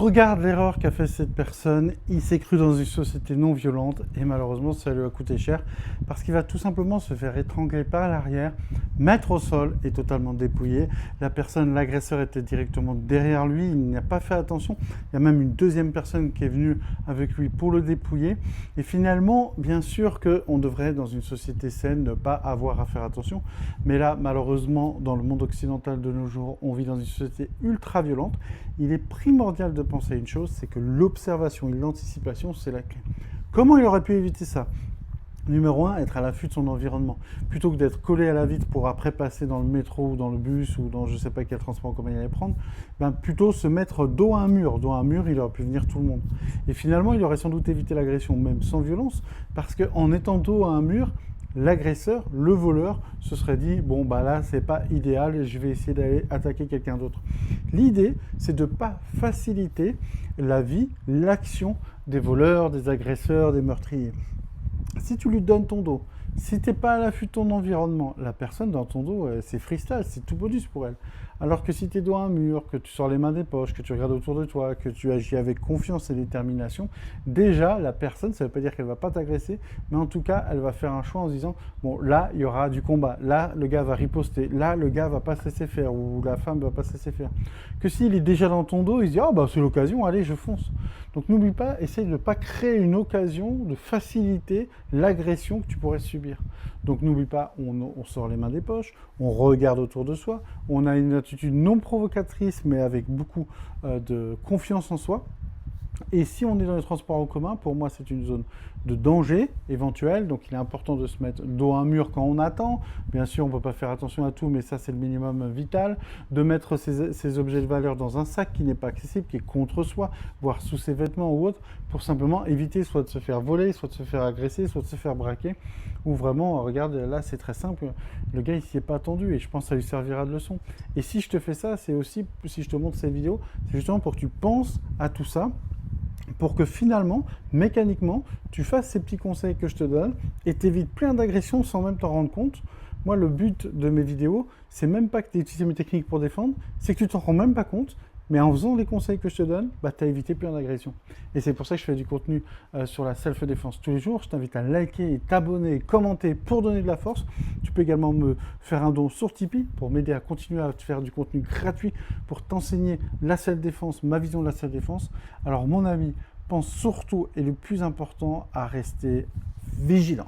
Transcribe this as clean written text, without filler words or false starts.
Regarde l'erreur qu'a fait cette personne, il s'est cru dans une société non violente et malheureusement ça lui a coûté cher parce qu'il va tout simplement se faire étrangler par l'arrière, mettre au sol et totalement dépouillé. La personne, l'agresseur était directement derrière lui, il n'a pas fait attention. Il y a même une deuxième personne qui est venue avec lui pour le dépouiller. Et finalement, bien sûr qu'on devrait dans une société saine ne pas avoir à faire attention. Mais là, malheureusement, dans le monde occidental de nos jours, on vit dans une société ultra violente. Il est primordial de penser à une chose, c'est que l'observation et l'anticipation, c'est la clé. Comment il aurait pu éviter ça? Numéro 1, être à l'affût de son environnement. Plutôt que d'être collé à la vitre pour après passer dans le métro ou dans le bus ou dans je ne sais pas quel transport en commun il allait prendre, plutôt se mettre dos à un mur. Dos à un mur, il aurait pu venir tout le monde. Et finalement, il aurait sans doute évité l'agression, même sans violence, parce qu'en étant dos à un mur, l'agresseur, le voleur, se serait dit bon bah là c'est pas idéal, je vais essayer d'aller attaquer quelqu'un d'autre. L'idée c'est de ne pas faciliter la vie, l'action des voleurs, des agresseurs, des meurtriers. Si tu lui donnes ton dos, si tu n'es pas à l'affût de ton environnement, la personne dans ton dos, c'est freestyle, c'est tout bonus pour elle. Alors que si tu es dos à un mur, que tu sors les mains des poches, que tu regardes autour de toi, que tu agis avec confiance et détermination, déjà, la personne, ça ne veut pas dire qu'elle ne va pas t'agresser, mais en tout cas, elle va faire un choix en se disant, bon, là, il y aura du combat, là, le gars va riposter, là, le gars va pas se laisser faire, ou la femme va pas se laisser faire. Que s'il est déjà dans ton dos, il se dit, oh, bah, c'est l'occasion, allez, je fonce. Donc n'oublie pas, essaye de ne pas créer une occasion de faciliter l'agression que tu pourrais subir. Donc n'oublie pas, on sort les mains des poches, on regarde autour de soi, on a une attitude non provocatrice mais avec beaucoup de confiance en soi. Et si on est dans les transports en commun, pour moi, c'est une zone de danger éventuel. Donc, il est important de se mettre dos à un mur quand on attend. Bien sûr, on ne peut pas faire attention à tout, mais ça, c'est le minimum vital. De mettre ses objets de valeur dans un sac qui n'est pas accessible, qui est contre soi, voire sous ses vêtements ou autre, pour simplement éviter soit de se faire voler, soit de se faire agresser, soit de se faire braquer. Ou vraiment, regarde, là, c'est très simple. Le gars, il s'y est pas attendu et je pense que ça lui servira de leçon. Et si je te fais ça, c'est aussi, si je te montre cette vidéo, c'est justement pour que tu penses à tout ça, pour que finalement, mécaniquement, tu fasses ces petits conseils que je te donne et t'évites plein d'agressions sans même t'en rendre compte. Moi, le but de mes vidéos, c'est même pas que tu utilises mes techniques pour défendre, c'est que tu t'en rends même pas compte, mais en faisant les conseils que je te donne, tu as évité plein d'agressions. Et c'est pour ça que je fais du contenu sur la self-défense tous les jours. Je t'invite à liker, t'abonner, commenter pour donner de la force. Tu peux également me faire un don sur Tipeee pour m'aider à continuer à te faire du contenu gratuit pour t'enseigner la self-défense, ma vision de la self-défense. Alors mon ami, pense surtout et le plus important à rester vigilant.